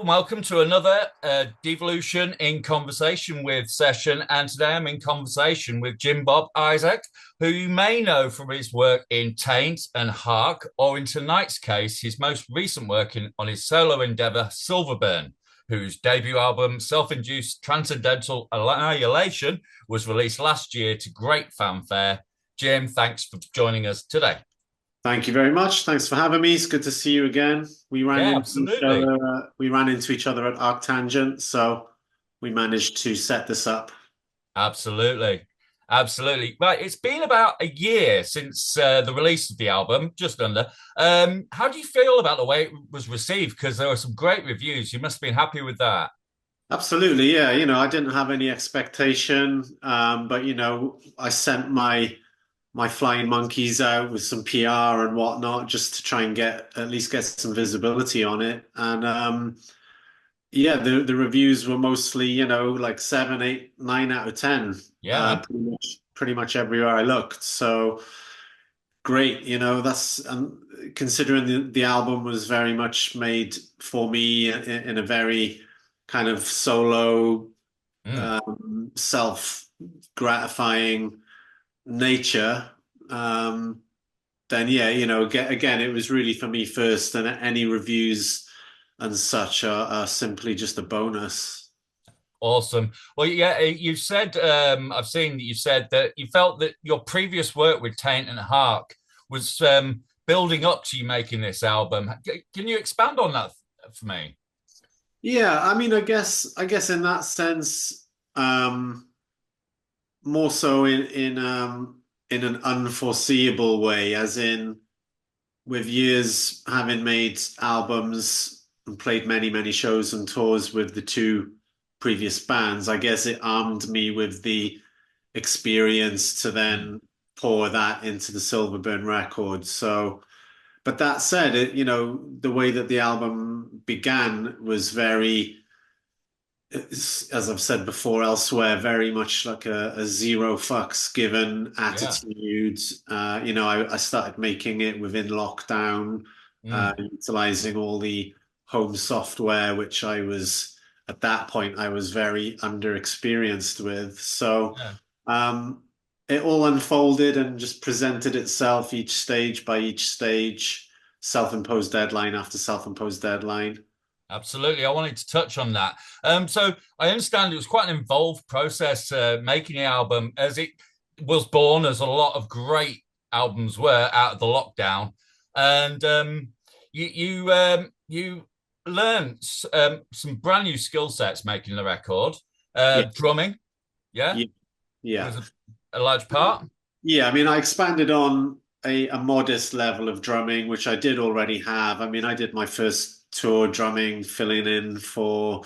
Welcome to another Devolution in Conversation with session. And today I'm in conversation with Jimbob Isaac, who you may know from his work in Taint and Hark, or in tonight's case, his most recent work on his solo endeavor, Silverburn, whose debut album, Self-Induced Transcendental Annihilation, was released last year to great fanfare. Jim, thanks for joining us today. Thank you very much. Thanks for having me. It's good to see you again. We ran Yeah, into each absolutely. other. We ran into each other at Arctangent, so we managed to set this up. Absolutely. Absolutely. Right. It's been about a year since the release of the album, just under. How do you feel about the way it was received? Because there were some great reviews. You must have been happy with that. Absolutely, yeah. I didn't have any expectation, but I sent my flying monkeys out with some PR and whatnot just to try and at least get some visibility on it. And yeah, the reviews were mostly, like 7, 8, 9 out of 10, Yeah, man. pretty much everywhere I looked. So great, that's considering the album was very much made for me in a very kind of solo, Mm. self-gratifying nature. Um, then yeah, again, it was really for me first, and any reviews and such are simply just a bonus. Awesome. Well, yeah, you said, I've seen that you said that you felt that your previous work with Taint and Hark was building up to you making this album. Can you expand on that for me? Yeah, I mean, I guess in that sense, more so in an unforeseeable way, as in with years having made albums and played many, many shows and tours with the two previous bands, I guess it armed me with the experience to Mm. then pour that into the Silverburn record. So, but that said, the way that the album began was very, as I've said before elsewhere, very much like a zero fucks given Yeah. attitude. I started making it within lockdown, Mm. utilizing all the home software, which at that point, I was very underexperienced with. So, Yeah. um, it all unfolded and just presented itself each stage by each stage, self-imposed deadline after self-imposed deadline. Absolutely. I wanted to touch on that. So I understand it was quite an involved process making the album as it was born, as a lot of great albums were out of the lockdown. And you learned some brand new skill sets making the record. Yeah, Drumming, yeah, yeah, yeah. was a large part. Yeah, I mean, I expanded on a modest level of drumming, which I did already have. I mean, I did my first tour drumming, filling in for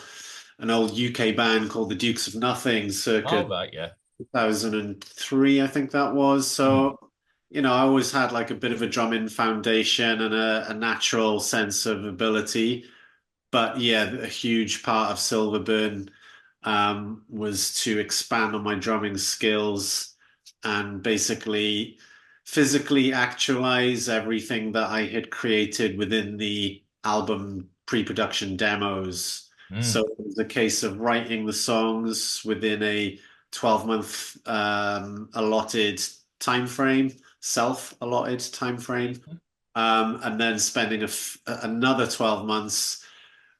an old UK band called the Dukes of Nothing, Oh, circa right, yeah. 2003, I think that was. Mm. So, I always had like a bit of a drumming foundation and a natural sense of ability. But yeah, a huge part of Silverburn was to expand on my drumming skills and basically physically actualize everything that I had created within the album pre-production demos. So Mm. it was a case of writing the songs within a 12-month allotted time frame, self-allotted time frame, and then spending another 12 months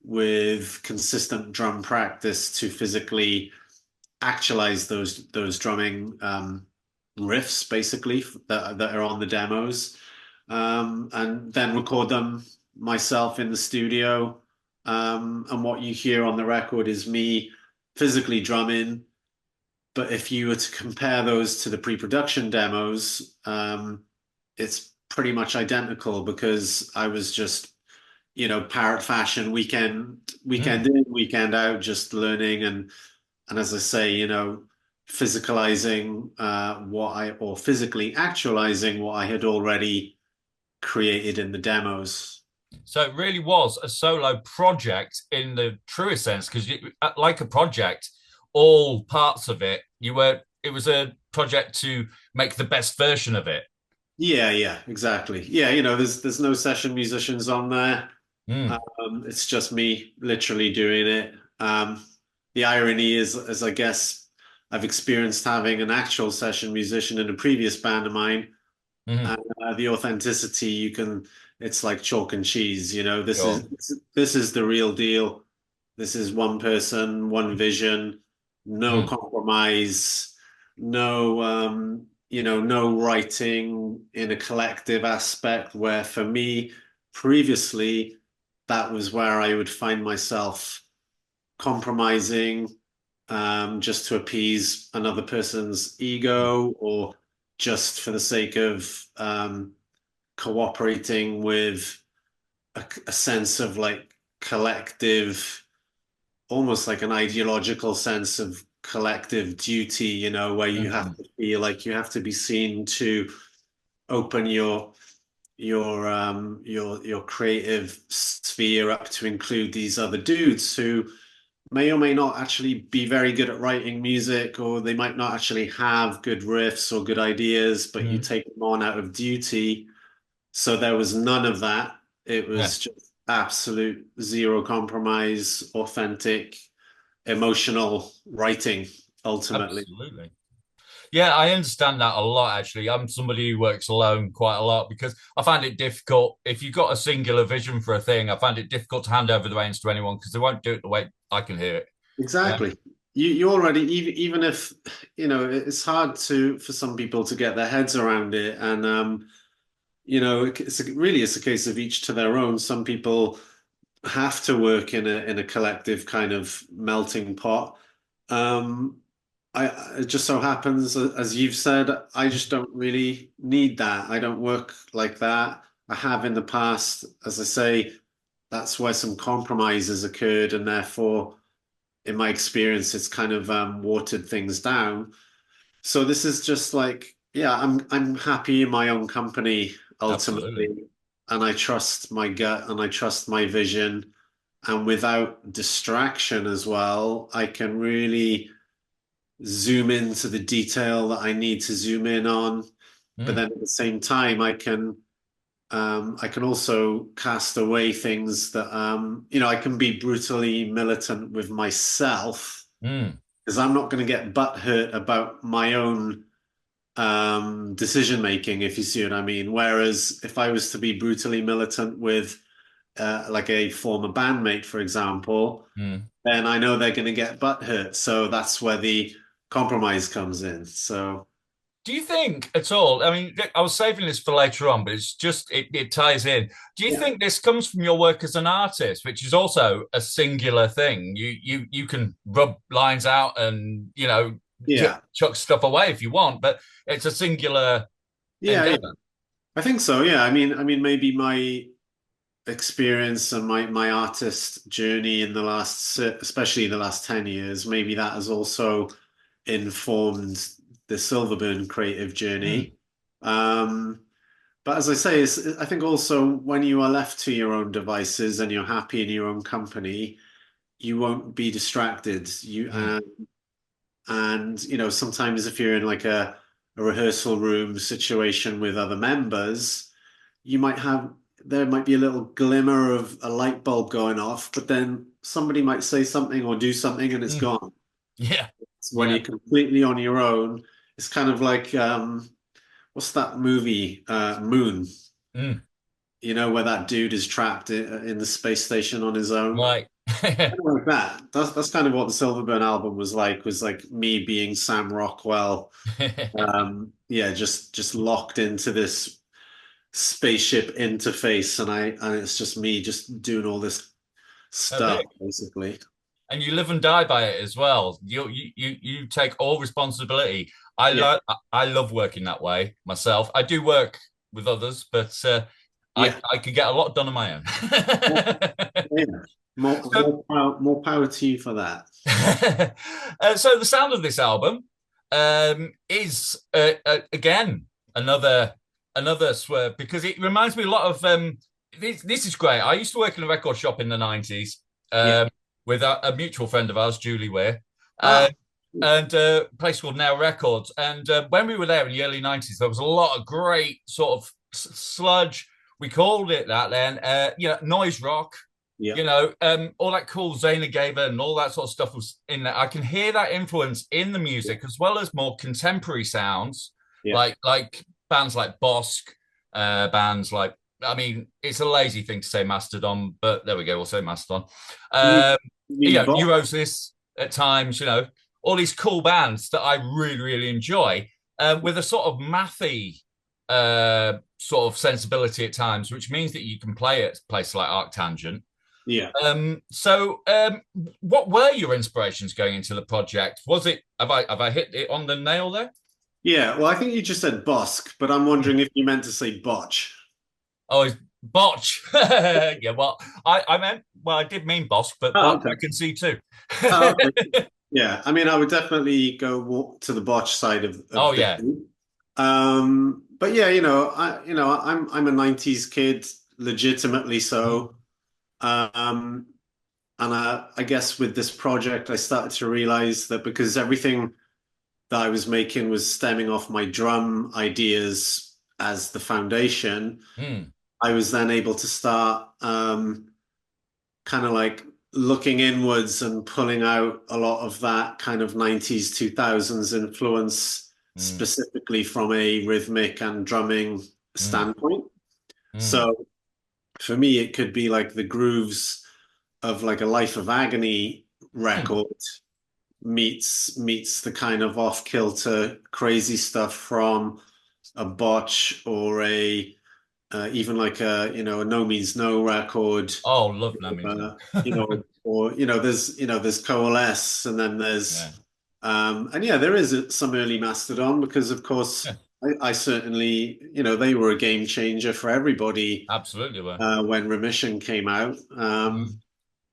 with consistent drum practice to physically actualize those drumming riffs basically that are on the demos, and then record them myself in the studio. And what you hear on the record is me physically drumming. But if you were to compare those to the pre-production demos, it's pretty much identical because I was just parrot fashion, weekend Mm. in, weekend out, just learning and as I say, physicalizing or physically actualizing what I had already created in the demos. So it really was a solo project in the truest sense, because like a project, all parts of it, it was a project to make the best version of it. Yeah, yeah, exactly. Yeah, there's no session musicians on there. Mm, It's just me literally doing it. The irony is, as I guess I've experienced having an actual session musician in a previous band of mine, mm, and the authenticity you can, it's like chalk and cheese, you know, sure. this is the real deal. This is one person, one vision, no Mm, compromise, no no writing in a collective aspect where for me previously that was where I would find myself compromising just to appease another person's mm, ego or just for the sake of cooperating with a sense of like collective, almost like an ideological sense of collective duty, you know, where you have mm, to feel like you have to be seen to open your creative sphere up to include these other dudes who may or may not actually be very good at writing music, or they might not actually have good riffs or good ideas, but you mm. take them on out of duty. So there was none of that. It Yeah, was just absolute zero compromise, authentic, emotional writing, ultimately. absolutely. Yeah, I understand that a lot, actually. I'm somebody who works alone quite a lot because I find it difficult. If you've got a singular vision for a thing, I find it difficult to hand over the reins to anyone because they won't do it the way I can hear it. Um, Exactly. You already even if it's hard to for some people to get their heads around it, and really it's a case of each to their own. Some people have to work in a collective kind of melting pot. Um, it just so happens, as you've said, I just don't really need that. I don't work like that. I have in the past, as I say, that's where some compromises occurred, and therefore, in my experience, it's kind of watered things down. So this is just like, yeah, I'm happy in my own company Absolutely. ultimately, and I trust my gut and I trust my vision, and without distraction as well, I can really zoom into the detail that I need to zoom in on. But Mm, then at the same time, I can also cast away things that I can be brutally militant with myself mm, because I'm not going to get butthurt about my own decision making, if you see what I mean. Whereas if I was to be brutally militant with like a former bandmate, for example, mm. then I know they're going to get butthurt. So that's where the compromise comes in. So Do you think at all? I mean, I was saving this for later on, but it ties in. Do you yeah, think this comes from your work as an artist, which is also a singular thing? You can rub lines out and yeah, chuck stuff away if you want, but it's a singular yeah. endeavor. I think so. Yeah. I mean, maybe my experience and my artist journey in the last, especially the last 10 years, maybe that has also informed the Silverburn creative Mm, journey. Um, but as I say, I think also when you are left to your own devices and you're happy in your own company, you won't be distracted. mm, And sometimes if you're in like a rehearsal room situation with other members, you might have there might be a little glimmer of a light bulb going off, but then somebody might say something or do something and it's mm. gone. Yeah, When yeah. you're completely on your own, it's kind of like what's that movie? Moon. Mm, Where that dude is trapped in the space station on his own. right. Kind of like that. That's kind of what the Silverburn album was like me being Sam Rockwell. Yeah, just locked into this spaceship interface, and it's just me just doing all this A stuff, bit. basically. And you live and die by it as well. You take all responsibility. Yeah, I love working that way myself. I do work with others, but yeah, I could get a lot done on my own. yeah. So, More power to you for that. so the sound of this album is again another swerve because it reminds me a lot of this is great. I used to work in a record shop in the 90s Yeah. with a mutual friend of ours, Julie Weir, uh, Ah, and a place called Now Records. And when we were there in the early 90s, there was a lot of great sort of sludge. We called it that then, noise rock. Yeah. All that cool Zayna Gaba and all that sort of stuff was in there. I can hear that influence in the Yeah. music as well as more contemporary sounds, Yeah. like bands like Bosk, bands like I mean, it's a lazy thing to say Mastodon, but there we go, we'll say Mastodon. You Um, mean Bob? Neurosis at times, all these cool bands that I really, really enjoy, with a sort of mathy sort of sensibility at times, which means that you can play at places like Arctangent. Yeah. What were your inspirations going into the project? Was it have I hit it on the nail there? Yeah. Well, I think you just said Bosk, but I'm wondering if you meant to say Botch. Oh, it's Botch. Yeah, well, I did mean Bosk, but Oh, Botch okay. I can see too. Oh, okay. Yeah. I mean, I would definitely go to the Botch side Oh of the yeah. group. But yeah, I'm a 90s kid, legitimately Mm, so. Um, and I guess with this project, I started to realize that because everything that I was making was stemming off my drum ideas as the foundation, mm, I was then able to start kind of like looking inwards and pulling out a lot of that kind of 90s, 2000s influence, mm, specifically from a rhythmic and drumming mm, standpoint. mm, So for me, it could be like the grooves of like a Life of Agony mm. record meets the kind of off-kilter crazy stuff from a Botch or a even like a No Means No record, Oh, love No Means uh, No. or there's Coalesce, and then Yeah, and yeah, there is some early Mastodon because of yeah, course I certainly they were a game changer for everybody absolutely. Were. when Remission came out. Mm,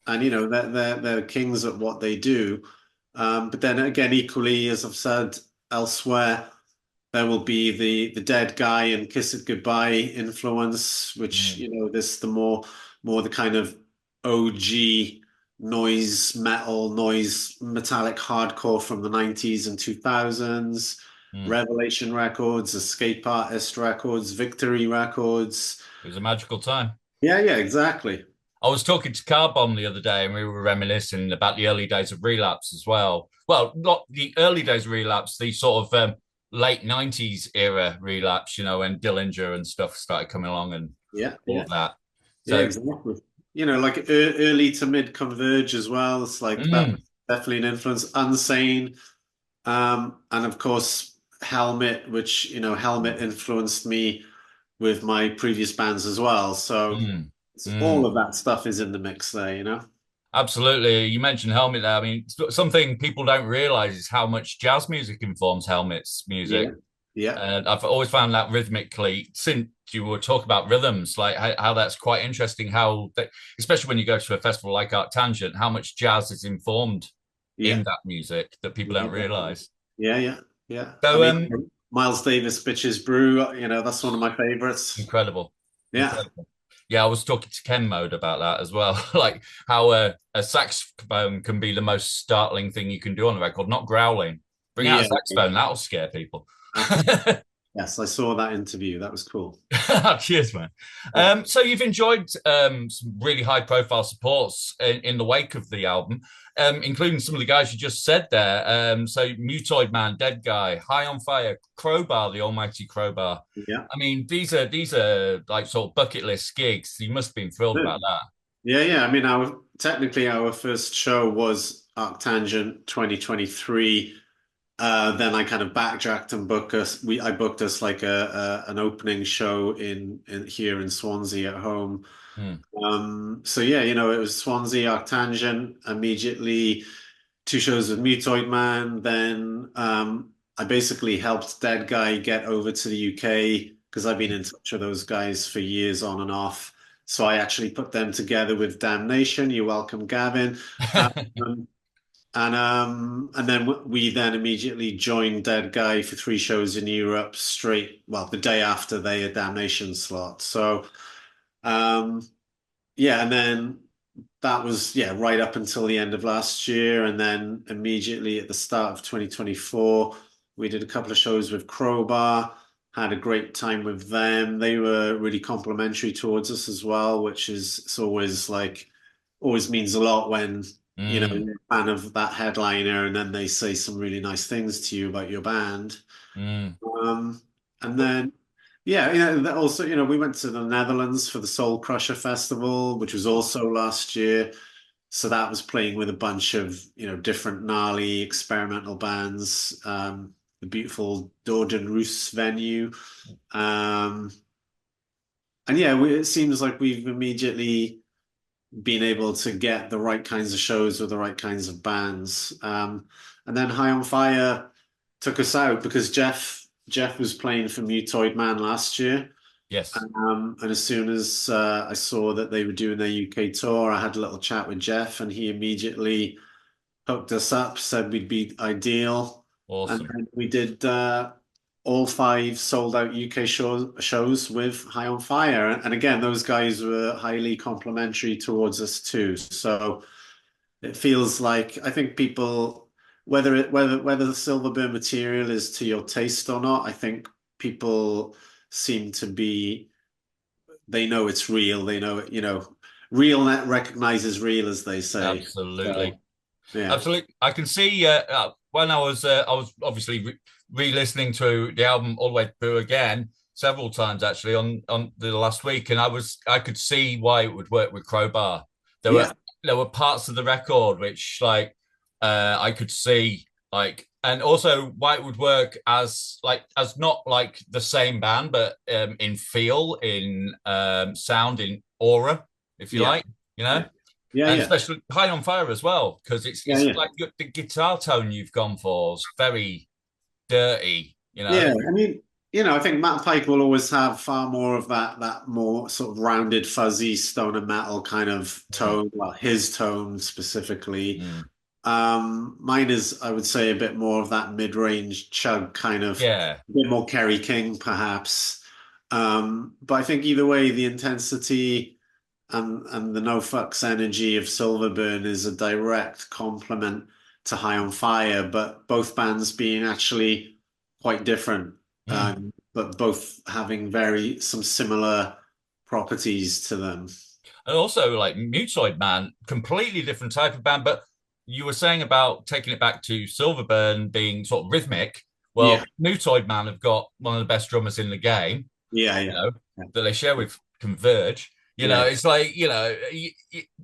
And they're kings at what they do. But then again, equally, as I've said elsewhere, there will be the dead guy and Kiss It Goodbye influence, which mm, this the more the kind of OG noise metal, noise metallic hardcore from the 90s and 2000s, mm. Revelation Records, Escape Artist Records, Victory Records. It was a magical time. Yeah, yeah, exactly. I was talking to Carbon the other day and we were reminiscing about the early days of Relapse as well. Well, not the early days of Relapse, the sort of late 90s era Relapse, when Dillinger and stuff started coming along and Yeah, all yeah. of that. Yeah, So, exactly. Like early to mid Converge as well. It's like that mm, was definitely an influence. Unsane, and of course Helmet, which Helmet influenced me with my previous bands as well. So mm, all mm. of that stuff is in the mix there. Absolutely. You mentioned Helmet there. I mean, something people don't realize is how much jazz music informs Helmet's music. Yeah, yeah, And I've always found that rhythmically, since you were talking about rhythms, like how that's quite interesting, especially when you go to a festival like Art Tangent, how much jazz is informed yeah, in that music that people yeah, don't definitely. realize. Yeah, yeah, yeah. I So, mean, Miles Davis, Bitches Brew. That's one of my favorites. incredible. Yeah, Incredible. Yeah, I was talking to Ken Mode about that as well. Like how a saxophone can be the most startling thing you can do on the record, not growling. Bring out a yeah. saxophone, that'll scare people. Yes, I saw that interview. That was cool. Cheers, man. Yeah. So you've enjoyed some really high profile supports in the wake of the album, including some of the guys you just said there. So Mutoid Man, Dead Guy, High on Fire, Crowbar, the Almighty Crowbar. Yeah. I mean, these are like sort of bucket list gigs. You must have been thrilled about that. Yeah, yeah. I mean, our first show was Arctangent 2023. Then I kind of backtracked and I booked us like an opening show in here in Swansea at home. Hmm. So yeah, it was Swansea Arctangent immediately. Two shows with Mutoid Man. Then I basically helped Dead Guy get over to the UK because I've been in touch with those guys for years on and off. So I actually put them together with Damnation. You're welcome, Gavin. Um, and then we then immediately joined Dead Guy for three shows in Europe straight, well, the day after their Damnation slot. So um, yeah, and then that was right up until the end of last year, and then immediately at the start of 2024, we did a couple of shows with Crowbar. Had a great time with them. They were really complimentary towards us as well, which is it's always like always means a lot when Mm, you're a fan of that headliner and then they say some really nice things to you about your band. mm. Um, and But then, yeah, that also, we went to the Netherlands for the Soul Crusher Festival, which was also last year. So that was playing with a bunch of, different gnarly experimental bands. The beautiful Dorden Roos venue. Um, and yeah, it seems like we've immediately been able to get the right kinds of shows with the right kinds of bands. And then High on Fire took us out because Jeff was playing for Mutoid Man last year. yes, And as soon as I saw that they were doing their UK tour, I had a little chat with Jeff, and he immediately hooked us up, said we'd be ideal, and awesome. then we did all five sold out UK shows with High on Fire. And again, those guys were highly complimentary towards us too. So it feels like I think people, whether the Silverburn material is to your taste or not, I think people seem to be they know it's real. They know it, real net recognizes real, as they say. Absolutely. So yeah, Absolutely, I can see. When I was obviously re-listening to the album all the way through again several times actually on the last week, and I could see why it would work with Crowbar. There were yeah, there were parts of the record which I could see and also why it would work as not like the same band, but in feel, in sound, in aura, if you yeah, like, you know, yeah, yeah, and yeah, especially High on Fire as well, because yeah, it's yeah. like the guitar tone you've gone for is very dirty, you know. Yeah, I mean, I think Matt Pike will always have far more of that more sort of rounded, fuzzy stoner metal kind of Mm, tone. Well, his tone specifically. mm. Mine is, I would say, a bit more of that mid-range chug kind of, Yeah. a bit more Kerry King, perhaps. But I think either way, the intensity and the no fucks energy of Silverburn is a direct complement to High on Fire, but both bands being actually quite different, Mm. but both having very some similar properties to them. And also like Mutoid Man, completely different type of band. But you were saying about taking it back to Silverburn being sort of rhythmic. Yeah, Well, Mutoid Man have got one of the best drummers in the game, yeah, you yeah, know, that they share with Converge. You know, yeah, it's like,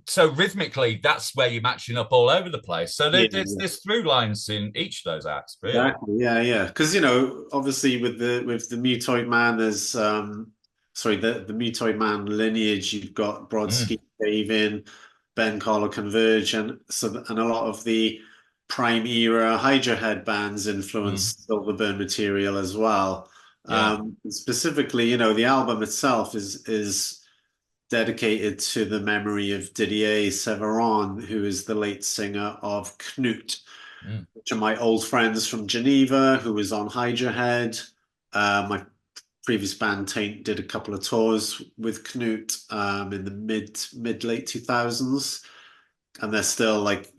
so rhythmically, that's where you're matching up all over the place. So yeah, yeah. there's through lines in each of those acts, really. Exactly. Yeah, yeah. Because obviously with the Mutoid Man, there's sorry, the Mutoid Man lineage. You've got Mm, Brodsky, Davin, Ben Collar, Converge, and a lot of the prime era Hydra Head bands mm, influenced Silverburn material as well. yeah. Specifically, the album itself is dedicated to the memory of Didier Severin, who is the late singer of Knut, Mm, which are my old friends from Geneva, who was on Hydra Head. My previous band Taint did a couple of tours with Knut in the mid late 2000s, and they're still like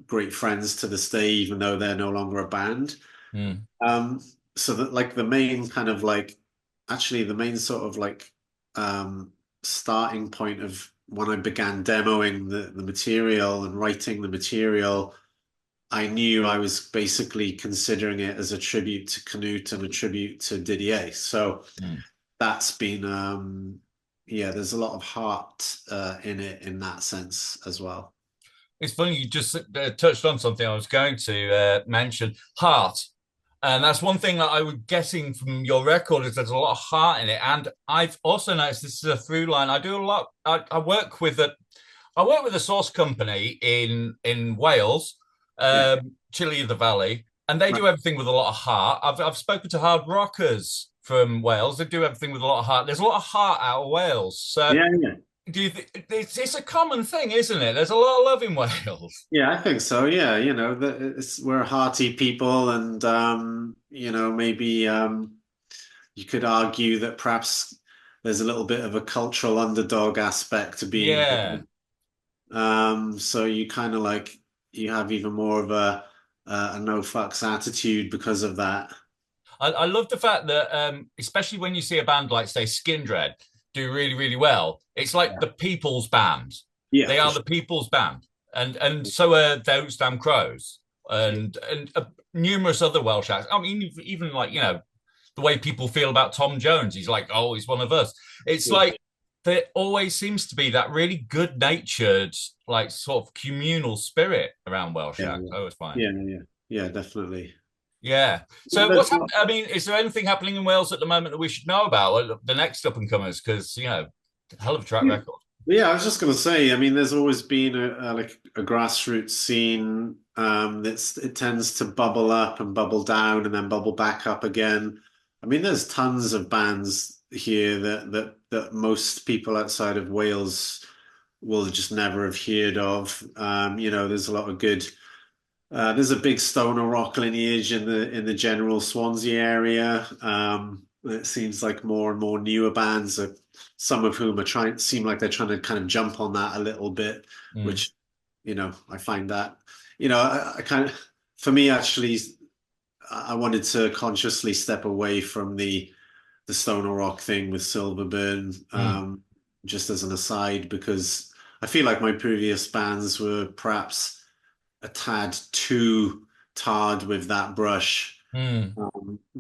great friends to this day, even though they're no longer a band. mm. Um, so that like the main kind of like actually the main sort of like starting point of when I began demoing the material and writing the material, I knew I was basically considering it as a tribute to Canute and a tribute to Didier. So Mm. that's been, yeah, there's a lot of heart in it in that sense as well. It's funny you just touched on something I was going to mention, heart. And that's one thing that I was guessing from your record is there's a lot of heart in it. And I've also noticed this is a through line. I do a lot. I work with a source company in Wales, Yeah. Chile of the Valley, and they Right. do everything with a lot of heart. I've spoken to hard rockers from Wales. They do everything with a lot of heart. There's a lot of heart out of Wales. So Yeah, yeah. do you think it's a common thing, isn't it? There's a lot of love in Wales. Yeah, I think so. Yeah, we're hearty people, and maybe you could argue that perhaps there's a little bit of a cultural underdog aspect to being Yeah. here. So you kind of like you have even more of a no fucks attitude because of that. I love the fact that, especially when you see a band like, say, Skindred do really, really well, it's like the people's band. Yeah, They for are sure. the people's band, and so are those damn crows, Yeah, and numerous other Welsh acts. I mean, even like the way people feel about Tom Jones. He's like, oh, he's one of us. It's yeah, like there always seems to be that really good-natured, like sort of communal spirit around Welsh yeah, acts. I always find. yeah, yeah, yeah, definitely. Yeah. Well, So what's happening? I mean, is there anything happening in Wales at the moment that we should know about? Like, the next up and comers, because hell of a track yeah, record. yeah, I was just going to say, I mean, there's always been a like a grassroots scene that's it tends to bubble up and bubble down and then bubble back up again. I mean, there's tons of bands here that most people outside of Wales will just never have heard of. There's a lot of good. There's a big stoner rock lineage in the general Swansea area. It seems like more and more newer bands, some of whom are trying, seem like they're trying to kind of jump on that a little bit, Mm, which, I find that, I kind of, for me actually, I wanted to consciously step away from the stoner rock thing with Silverburn, mm, just as an aside, because I feel like my previous bands were perhaps a tad too tarred with that brush. mm.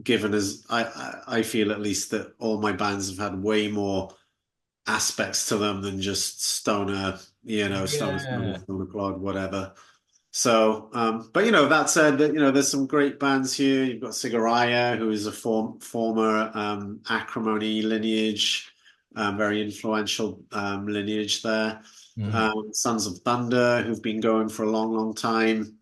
Given as I feel at least that all my bands have had way more aspects to them than just stoner, Yeah. stoner clod, whatever. So, but that said, that there's some great bands here. You've got Sigaraya, who is a former Acrimony lineage, very influential lineage there. Mm, Sons of Thunder, who've been going for a long, long time.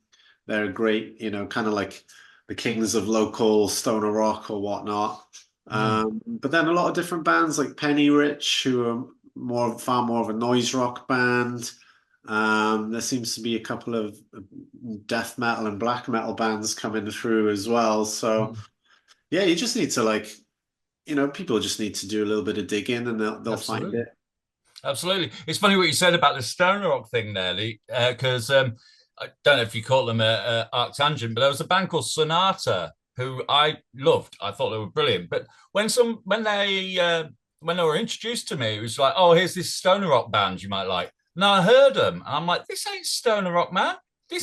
They're great, kind of like the kings of local stoner rock or whatnot. mm. But then a lot of different bands like Penny Rich, who are far more of a noise rock band. There seems to be a couple of death metal and black metal bands coming through as well. So Mm. yeah, you just need to people just need to do a little bit of digging and they'll find Absolutely. it. Absolutely. It's funny what you said about the stoner rock thing there, Lee, because I don't know if you call them a arctangent, but there was a band called Sonata who I loved. I thought they were brilliant. But when they were introduced to me, it was like, oh, here's this stoner rock band you might like. And I heard them, and I'm like, this ain't stoner rock, man.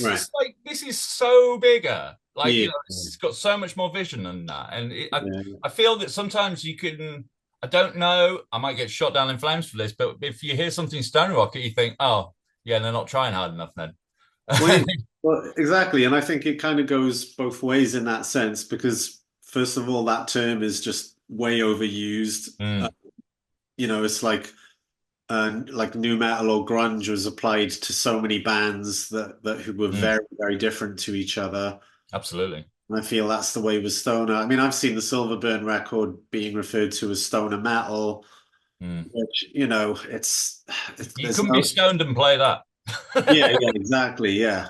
Right. This is so bigger. Like, Yeah. it's got so much more vision than that. And Yeah. I feel that sometimes you can. I don't know. I might get shot down in flames for this, but if you hear something stone rocket, you think, oh, yeah, they're not trying hard enough then. Well, well, exactly. And I think it kind of goes both ways in that sense because first of all, that term is just way overused. Mm, It's like new metal or grunge was applied to so many bands that who were mm, very, very different to each other. absolutely. And I feel that's the way with stoner. I mean, I've seen the Silverburn record being referred to as stoner metal, Mm. which, You there's couldn't be no, stoned and play that. yeah, exactly. Yeah.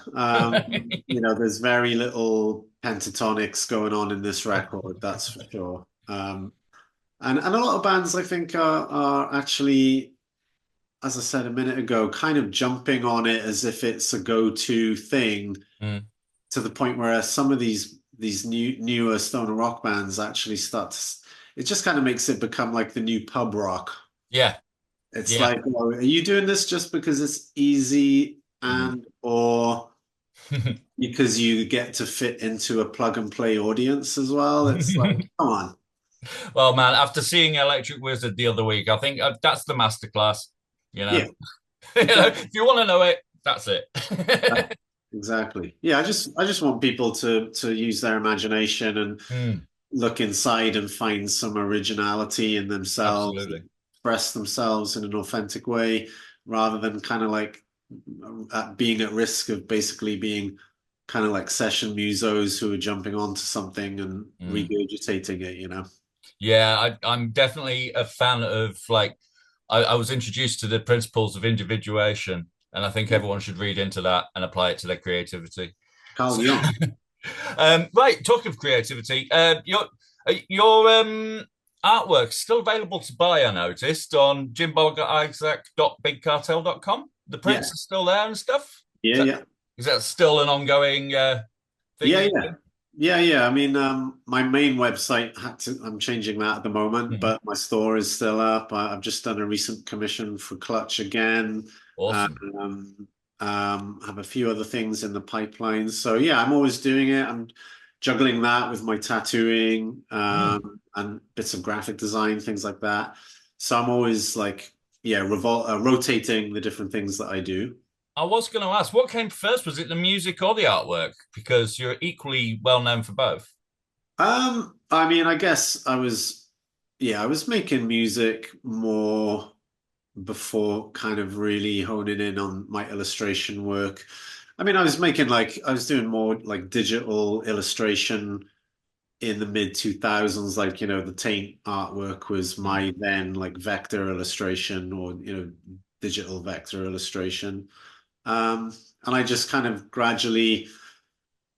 There's very little pentatonics going on in this record, that's for sure. And a lot of bands I think are actually, as I said a minute ago, kind of jumping on it as if it's a go-to thing Mm. to the point where some of these newer stoner rock bands actually it just kind of makes it become like the new pub rock. Yeah, It's yeah. like, well, are you doing this just because it's easy Mm. and or because you get to fit into a plug and play audience as well? It's like, come on. Well, man, after seeing Electric Wizard the other week, I think that's the masterclass. You know, Yeah, exactly. if you want to know it, that's it. Exactly. Yeah, I just want people to use their imagination and Mm, look inside and find some originality in themselves, absolutely. express themselves in an authentic way, rather than kind of like being at risk of basically being kind of like session musos who are jumping onto something and Mm. regurgitating it. Yeah, I'm definitely a fan of like I was introduced to the principles of individuation, and I think everyone should read into that and apply it to their creativity. Carl So, Jung. right, talking of creativity, your artwork's still available to buy, I noticed, on jimbogisaac.bigcartel.com. The Yeah, prints are still there and stuff. yeah, Is that, yeah. is that still an ongoing thing Yeah, you yeah. do? Yeah, yeah. I mean, my main website I'm changing that at the moment, Hmm. but my store is still up. I've just done a recent commission for Clutch again. Awesome. Have a few other things in the pipeline. So yeah, I'm always doing it. I'm juggling that with my tattooing, Hmm. and bits of graphic design, things like that. So I'm always like, yeah, rotating the different things that I do. I was going to ask, what came first? Was it the music or the artwork? Because you're equally well known for both. I mean, I guess I was making music more before kind of really honing in on my illustration work. I mean, I was doing more like digital illustration in the mid 2000s, like, the Taint artwork was Hmm. my then like vector illustration or, digital vector illustration. And I just kind of gradually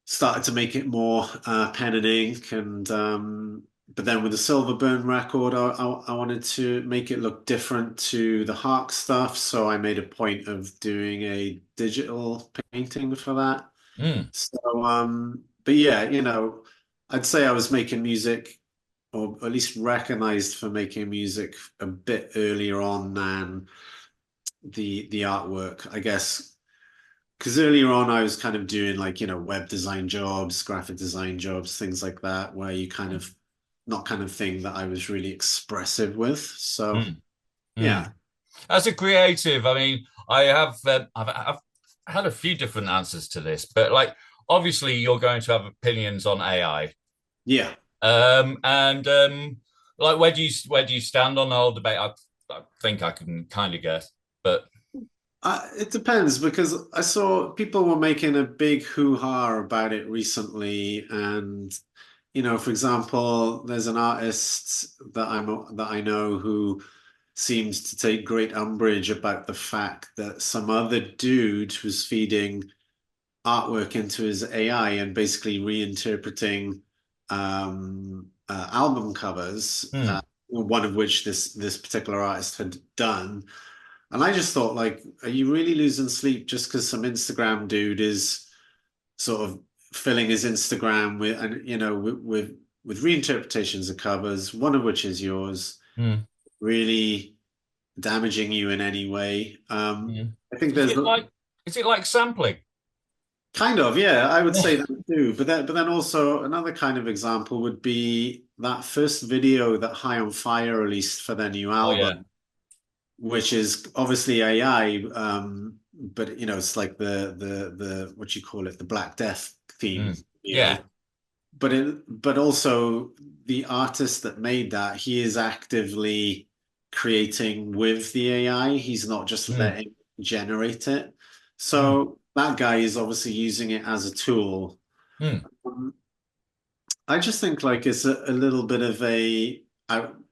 started to make it more pen and ink, and but then with the Silverburn record, I wanted to make it look different to the Hark stuff, so I made a point of doing a digital painting for that. Hmm. So but yeah, I'd say I was making music, or at least recognized for making music, a bit earlier on than the artwork, I guess, because earlier on I was kind of doing like, web design jobs, graphic design jobs, things like that, where you kind of not kind of thing that I was really expressive with. So Hmm. Hmm. yeah. As a creative, I mean, I've had a few different answers to this, but like obviously you're going to have opinions on AI. Yeah. And like where do you stand on the whole debate? I think I can kind of guess, but It depends, because I saw people were making a big hoo-ha about it recently, and for example, there's an artist that I know who seems to take great umbrage about the fact that some other dude was feeding artwork into his AI and basically reinterpreting album covers, hmm, one of which this particular artist had done. And I just thought, like, are you really losing sleep just because some Instagram dude is sort of filling his Instagram with, and with reinterpretations of covers, one of which is yours, hmm, really damaging you in any way? hmm. I think Is there's it like is it like sampling? kind of, yeah, I would say that too. But then also another kind of example would be that first video that High on Fire released for their new Oh yeah. album, which is obviously AI, but it's like the what you call it, the Black Death theme Hmm. video. Yeah. But also the artist that made that, he is actively creating with the AI. He's not just Hmm. letting it generate it. Hmm. So that guy is obviously using it as a tool. Hmm. Um, I just think like it's a little bit of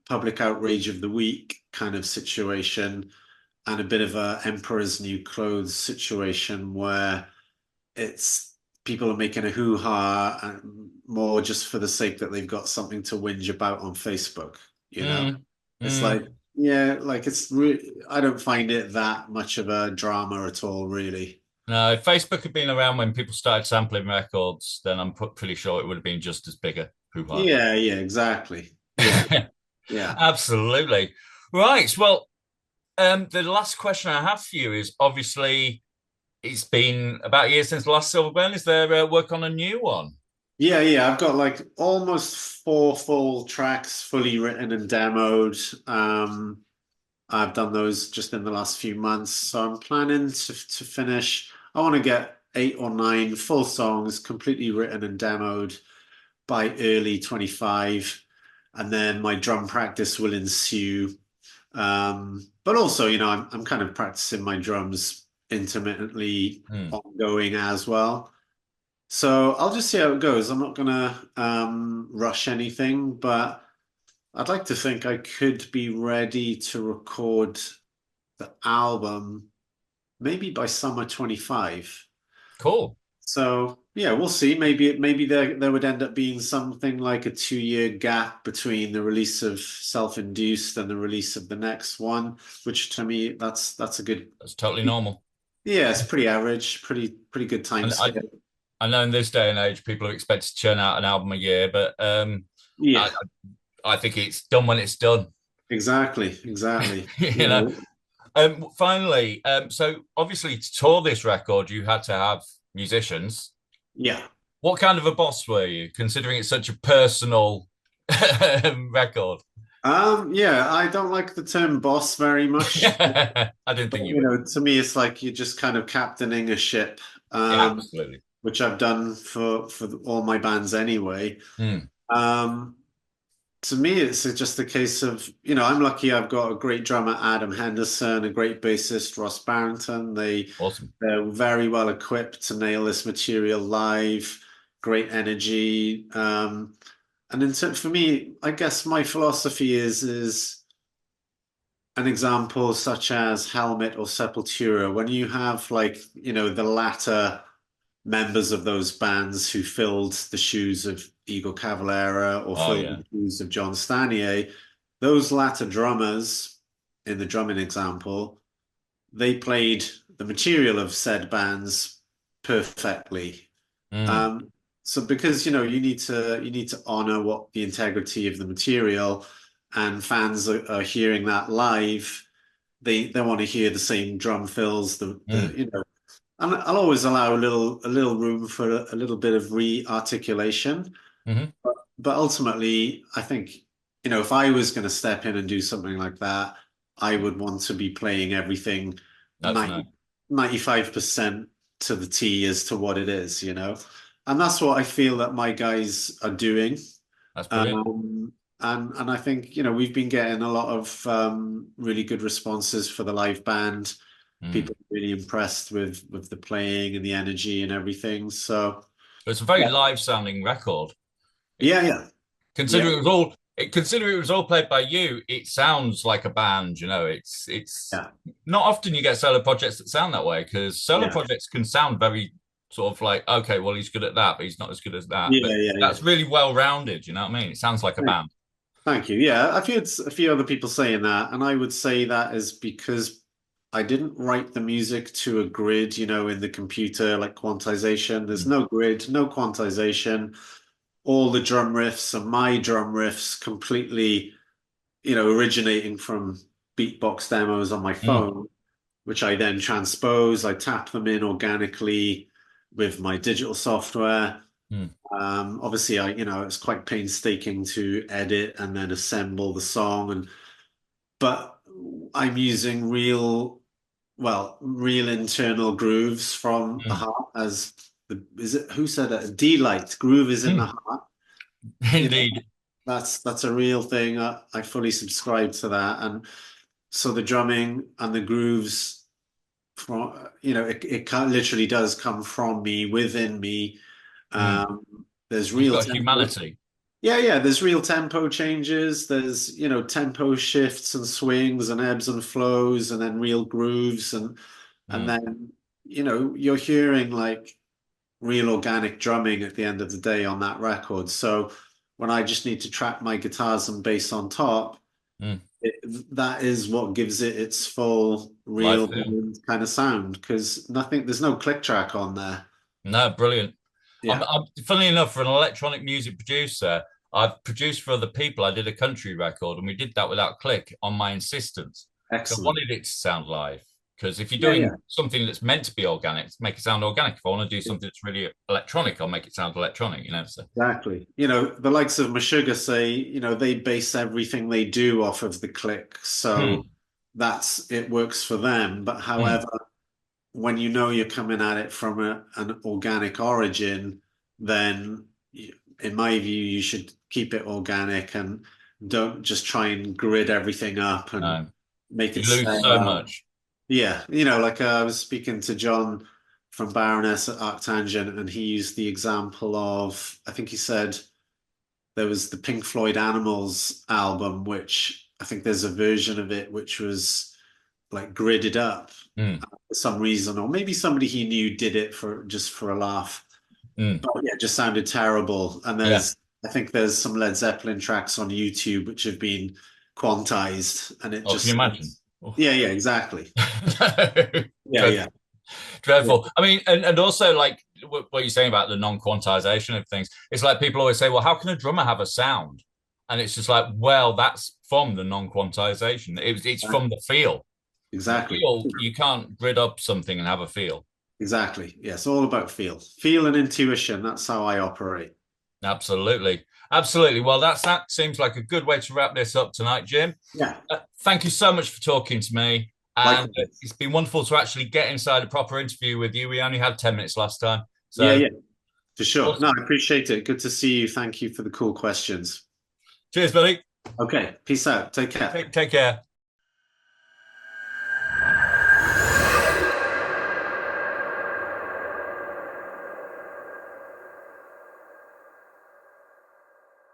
public outrage of the week kind of situation, and a bit of a emperor's new clothes situation, where it's people are making a hoo-ha, and more just for the sake that they've got something to whinge about on Facebook, you know? Hmm. It's Hmm. like, yeah, like I don't find it that much of a drama at all, really. No, if Facebook had been around when people started sampling records, then pretty sure it would have been just as big a hoo-ha. Yeah, yeah, exactly. Yeah, yeah. Absolutely. Right. Well, the last question I have for you is obviously it's been about a year since the last Silverburn. Is there work on a new one? Yeah, yeah. I've got like almost four full tracks fully written and demoed. I've done those just in the last few months. So I'm planning to finish. I want to get 8 or 9 full songs completely written and demoed by early 25. And then my drum practice will ensue. But also, I'm kind of practicing my drums intermittently Hmm. ongoing as well. So I'll just see how it goes. I'm not gonna rush anything, but I'd like to think I could be ready to record the album maybe by summer 25. Cool. So yeah, we'll see. Maybe there would end up being something like a 2 year gap between the release of Self-Induced and the release of the next one, which to me that's a good, That's totally normal. yeah, it's pretty average, pretty good time And scale. I know in this day and age, people are expected to churn out an album a year, but I, Yeah, I think it's done when it's done. exactly, exactly. You You know, know, Finally, so obviously to tour this record, you had to have musicians. Yeah. What kind of a boss were you, considering it's such a personal record? Yeah, I don't like the term boss very much. I didn't think you would. To me, it's like you're just kind of captaining a ship, Yeah, absolutely. which I've done for all my bands anyway. Mm, Um, to me, it's just a case of, I'm lucky I've got a great drummer, Adam Henderson, a great bassist, Ross Barrington. awesome. They're very well equipped to nail this material live, great energy. And for me, I guess my philosophy is an example such as Helmet or Sepultura, when you have like, the latter members of those bands who filled the shoes of Igor Cavalera or Oh filled yeah. the shoes of John Stanier, those latter drummers, in the drumming example, they played the material of said bands perfectly. Mm, Um, so because you need to honor what the integrity of the material, and fans are hearing that live, they want to hear the same drum fills, mm, and I'll always allow a little room for a little bit of re-articulation. hmm. But ultimately, I think, if I was going to step in and do something like that, I would want to be playing everything That's no. 95% to the T as to what it is. And that's what I feel that my guys are doing. That's brilliant. Um, and I think, we've been getting a lot of really good responses for the live band. Mm. People are really impressed with the playing and the energy and everything. So It's a very yeah, live sounding record. yeah, yeah, yeah, Considering it was all played by you, it sounds like a band, it's yeah, not often you get solo projects that sound that way because solo yeah, projects can sound very sort of like, okay, well, he's good at that, but he's not as good as that. yeah, But yeah, yeah. that's really well rounded, you know what I mean? It sounds like a Thank band. thank you. Yeah, I've heard a few other people saying that, and I would say that is because I didn't write the music to a grid, in the computer, like quantization. There's Mm, no grid, no quantization. All the drum riffs are my drum riffs completely, originating from beatbox demos on my mm, phone, which I then transpose. I tap them in organically with my digital software. mm, Obviously, it's quite painstaking to edit and then assemble the song, but I'm using real internal grooves from the mm, heart, as is it who said that? Delight, groove is in the mm. heart. You know, Indeed. that's a real thing. I fully subscribe to that, and so the drumming and the grooves from literally does come from me, within me. Mm. There's It's real got tempo. humanity. Yeah, yeah, there's real tempo changes. There's, tempo shifts and swings and ebbs and flows, and then real grooves, and Mm, then, you're hearing like real organic drumming at the end of the day on that record. So when I just need to track my guitars and bass on top, mm. it, that is what gives it its full Life real feel. kind of sound, because there's no click track on there. No, brilliant. Yeah, Funnily enough, for an electronic music producer, I've produced for other people. I did a country record, and we did that without click on my insistence. I excellent. wanted it to sound live because if you're Yeah, yeah. doing something that's meant to be organic, make it sound organic. If I want to do something that's really electronic, I'll make it sound electronic. So, Exactly. The likes of Meshuggah say, they base everything they do off of the click. So hmm, it works for them. But hmm, however, when you're coming at it from an organic origin, then in my view, you should keep it organic and don't just try and grid everything up and no, make it you lose so stale. much. Yeah, like I was speaking to John from Baroness at Arctangent, and he used the example of, I think he said there was the Pink Floyd Animals album, which I think there's a version of it which was like gridded up Hmm, for some reason, or maybe somebody he knew did it for a laugh. hmm. But yeah, it just sounded terrible. And Yeah. I think there's some Led Zeppelin tracks on YouTube which have been quantized, and it Oh, can just you imagine? sounds. Oh. Yeah, yeah, exactly. Yeah, yeah, Dreadful. yeah. Dreadful. I mean, and also like what you're saying about the non-quantization of things. It's like people always say, well, how can a drummer have a sound? And it's just like, well, that's from the non-quantization. It's from the feel. Exactly. Feel, you can't grid up something and have a feel. Exactly. Yeah, it's all about feel. Feel and intuition. That's how I operate. Absolutely. Absolutely. Well, that seems like a good way to wrap this up tonight, Jim. Yeah. Thank you so much for talking to me. And Likewise. it's been wonderful to actually get inside a proper interview with you. We only had 10 minutes last time. Yeah, So, yeah, for sure. No, awesome. I appreciate it. Good to see you. Thank you for the cool questions. Cheers, buddy. Okay, peace out. Take care. Take care.